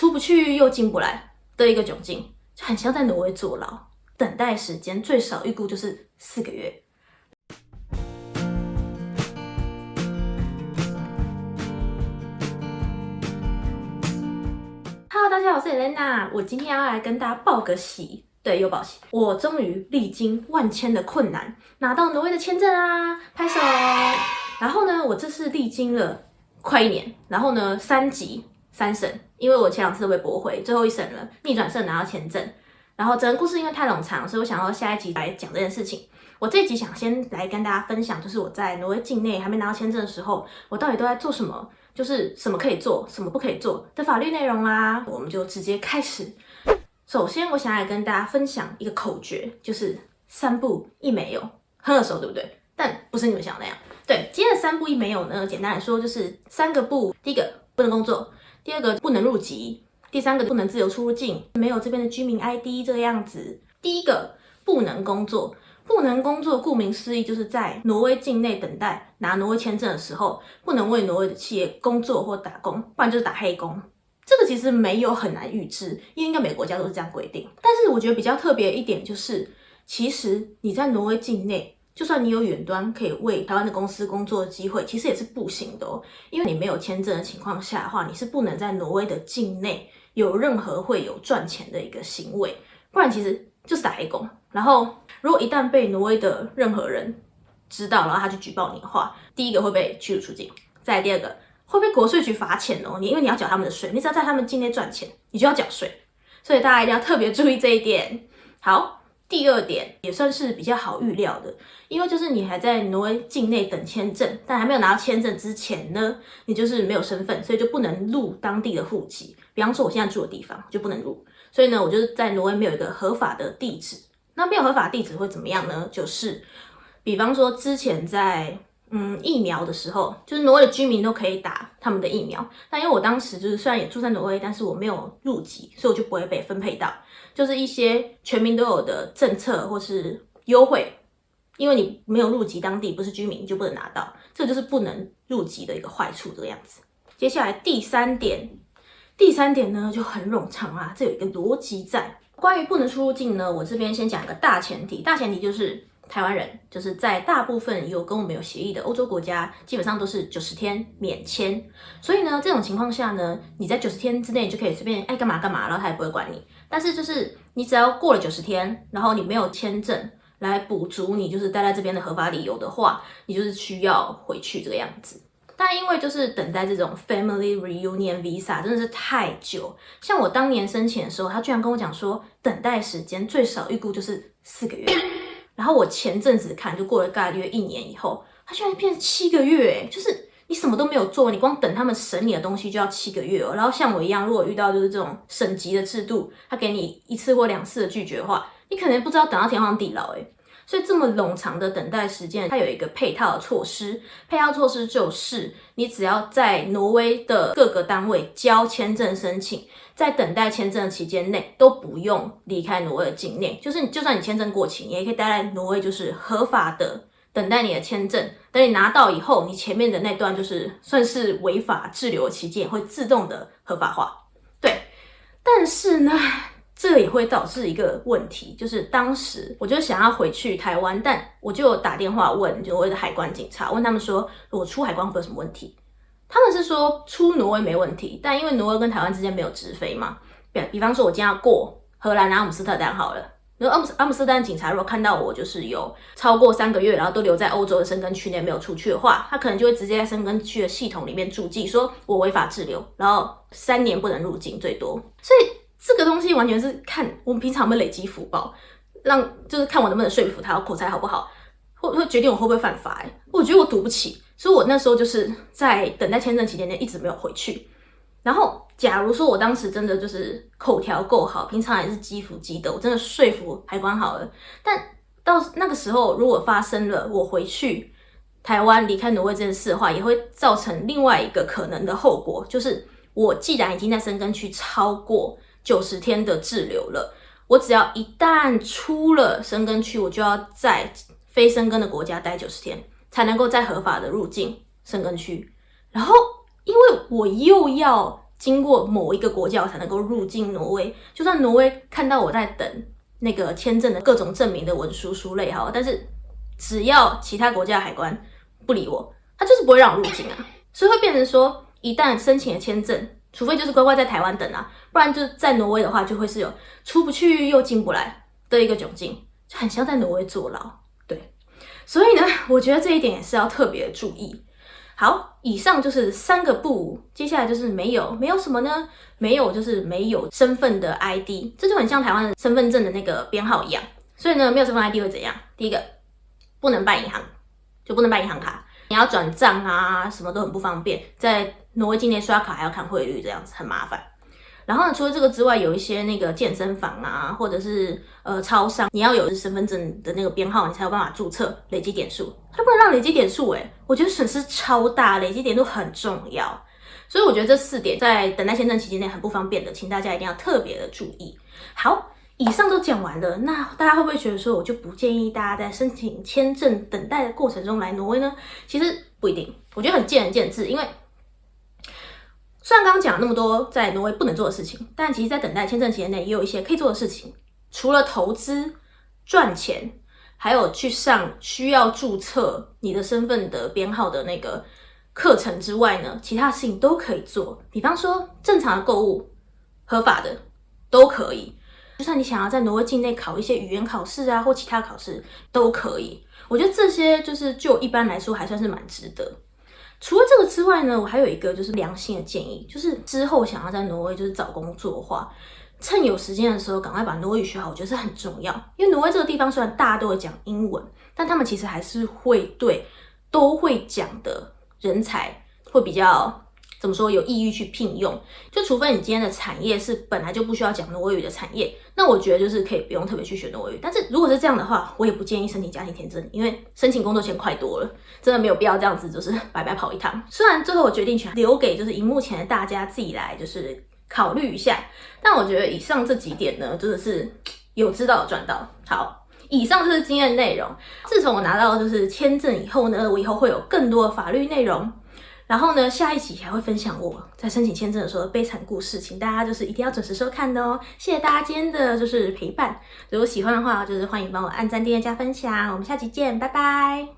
出不去又进不来的一个窘境，就很像在挪威坐牢，等待时间最少预估就是4个月。Hello， 大家好，我是 Elena， 我今天要来跟大家报个喜。对，又报喜！我终于历经万千的困难，拿到挪威的签证啦，拍手！然后呢，我这次历经了快1年，然后呢3级3审，因为我前2次都被驳回，最后一审了，逆转胜拿到签证。然后整个故事因为太冗长，所以我想要下一集来讲这件事情。我这一集想先来跟大家分享，就是我在挪威境内还没拿到签证的时候，我到底都在做什么，就是什么可以做，什么不可以做的法律内容啦。我们就直接开始。首先，我想来跟大家分享一个口诀，就是3不1没有，很耳熟，对不对？但不是你们想的那样。对，今天的3不1没有呢，简单来说就是3个不：第一个不能工作，第二个不能入籍，第三个不能自由出入境，没有这边的居民 ID 这个样子。第一个不能工作，不能工作，顾名思义就是在挪威境内等待拿挪威签证的时候，不能为挪威的企业工作或打工，不然就是打黑工。这个其实没有很难预知，因为应该每个国家都是这样规定。但是我觉得比较特别一点就是，其实你在挪威境内，就算你有远端可以为台湾的公司工作的机会，其实也是不行的哦。因为你没有签证的情况下的话，你是不能在挪威的境内有任何会有赚钱的一个行为，不然其实就是打黑工。然后如果一旦被挪威的任何人知道，然后他去举报你的话，第一个会被驱逐出境，再来第二个会被国税局罚钱哦，因为你要缴他们的税，你只要在他们境内赚钱，你就要缴税，所以大家一定要特别注意这一点。好，第二点也算是比较好预料的，因为就是你还在挪威境内等签证，但还没有拿到签证之前呢，你就是没有身份，所以就不能入当地的户籍。比方说我现在住的地方就不能入，所以呢，我就是在挪威没有一个合法的地址。那没有合法地址会怎么样呢？就是比方说之前在疫苗的时候，就是挪威的居民都可以打他们的疫苗，但因为我当时就是虽然也住在挪威，但是我没有入籍，所以我就不会被分配到就是一些全民都有的政策或是优惠，因为你没有入籍当地不是居民，你就不能拿到，这就是不能入籍的一个坏处这个样子。接下来第三点呢就很冗长啊，这有一个逻辑在。关于不能出入境呢，我这边先讲一个大前提就是台湾人就是在大部分有跟我们有协议的欧洲国家，基本上都是90天免签，所以呢，这种情况下呢，你在90天之内你就可以随便爱干嘛干嘛，然后他也不会管你。但是就是你只要过了90天，然后你没有签证来补足你就是待在这边的合法理由的话，你就是需要回去这个样子。但因为就是等待这种 family reunion visa 真的是太久，像我当年申请的时候，他居然跟我讲说，等待时间最少预估就是4个月。然后我前阵子看，就过了大约1年以后，它居然变成7个月，就是你什么都没有做，你光等他们审你的东西就要7个月哦。然后像我一样，如果遇到就是这种省级的制度，他给你1次或2次的拒绝的话，你可能不知道等到天荒地老诶。所以这么冗长的等待时间，它有一个配套的措施，配套措施就是你只要在挪威的各个单位交签证申请，在等待签证的期间内都不用离开挪威的境内，就是就算你签证过期，你也可以待在挪威，就是合法的等待你的签证。等你拿到以后，你前面的那段就是算是违法滞留期间会自动的合法化。对，但是呢，这也会导致一个问题，就是当时我就想要回去台湾，但我就打电话问挪威的海关警察，问他们说我出海关会有什么问题。他们是说出挪威没问题，但因为挪威跟台湾之间没有直飞嘛，比方说我今天要过荷兰阿姆斯特丹好了，然后阿姆斯特丹警察如果看到我就是有超过3个月，然后都留在欧洲的申根区内没有出去的话，他可能就会直接在申根区的系统里面注记说我违法滞留，然后3年不能入境最多。所以这个东西完全是看我们平常有没有累积福报，就是看我能不能说服他，口才好不好，会决定我会不会犯法。我觉得我赌不起，所以我那时候就是在等待签证期间内一直没有回去。然后假如说我当时真的就是口条够好，平常也是基辅基的，我真的说服海关好了，但到那个时候如果发生了我回去台湾离开挪威这件事的话，也会造成另外一个可能的后果，就是我既然已经在申根区超过90天的滞留了，我只要一旦出了申根区，我就要在非申根的国家待90天，才能够再合法的入境申根区。然后因为我又要经过某一个国家我才能够入境挪威。就算挪威看到我在等那个签证的各种证明的文书书类好，但是只要其他国家的海关不理我，他就是不会让我入境啊。所以会变成说，一旦申请了签证，除非就是乖乖在台湾等啊，不然就在挪威的话，就会是有出不去又进不来的一个窘境，就很像在挪威坐牢。对，所以呢，我觉得这一点也是要特别注意。好，以上就是3个不，接下来就是没有什么呢？没有就是没有身份的 ID， 这就很像台湾的身份证的那个编号一样。所以呢，没有身份 ID 会怎样？第一个，不能办银行，就不能办银行卡，你要转账啊，什么都很不方便，在挪威境内刷卡还要看汇率，这样子很麻烦。然后呢，除了这个之外，有一些那个健身房啊，或者是超商，你要有身份证的那个编号，你才有办法注册累积点数。它不能让累积点数我觉得损失超大，累积点数很重要。所以我觉得这4点在等待签证期间内很不方便的，请大家一定要特别的注意。好，以上都讲完了，那大家会不会觉得说，我就不建议大家在申请签证等待的过程中来挪威呢？其实不一定，我觉得很见仁见智，因为虽然刚刚讲了那么多在挪威不能做的事情，但其实在等待签证期间内也有一些可以做的事情。除了投资、赚钱，还有去上需要注册你的身份的编号的那个课程之外呢，其他事情都可以做。比方说正常的购物，合法的都可以。就算你想要在挪威境内考一些语言考试啊，或其他考试都可以。我觉得这些就是就一般来说还算是蛮值得。除了这个之外呢，我还有一个就是良心的建议，就是之后想要在挪威就是找工作的话，趁有时间的时候赶快把挪威语学好，我觉得是很重要。因为挪威这个地方虽然大家都会讲英文，但他们其实还是会对都会讲的人才会比较怎么说有意欲去聘用，就除非你今天的产业是本来就不需要讲挪威语的产业，那我觉得就是可以不用特别去学挪威语。但是如果是这样的话，我也不建议申请家庭签证，因为申请工作签快多了，真的没有必要这样子就是白白跑一趟。虽然最后我决定权留给就是荧幕前的大家自己来就是考虑一下，但我觉得以上这几点呢，真的是有知道有赚到。好，以上就是今天的内容。自从我拿到就是签证以后呢，我以后会有更多的法律内容。然后呢，下一集还会分享我在申请签证的时候的悲惨故事，请大家就是一定要准时收看的哦。谢谢大家今天的就是陪伴，如果喜欢的话，就是欢迎帮我按赞、订阅、加分享。我们下集见，拜拜。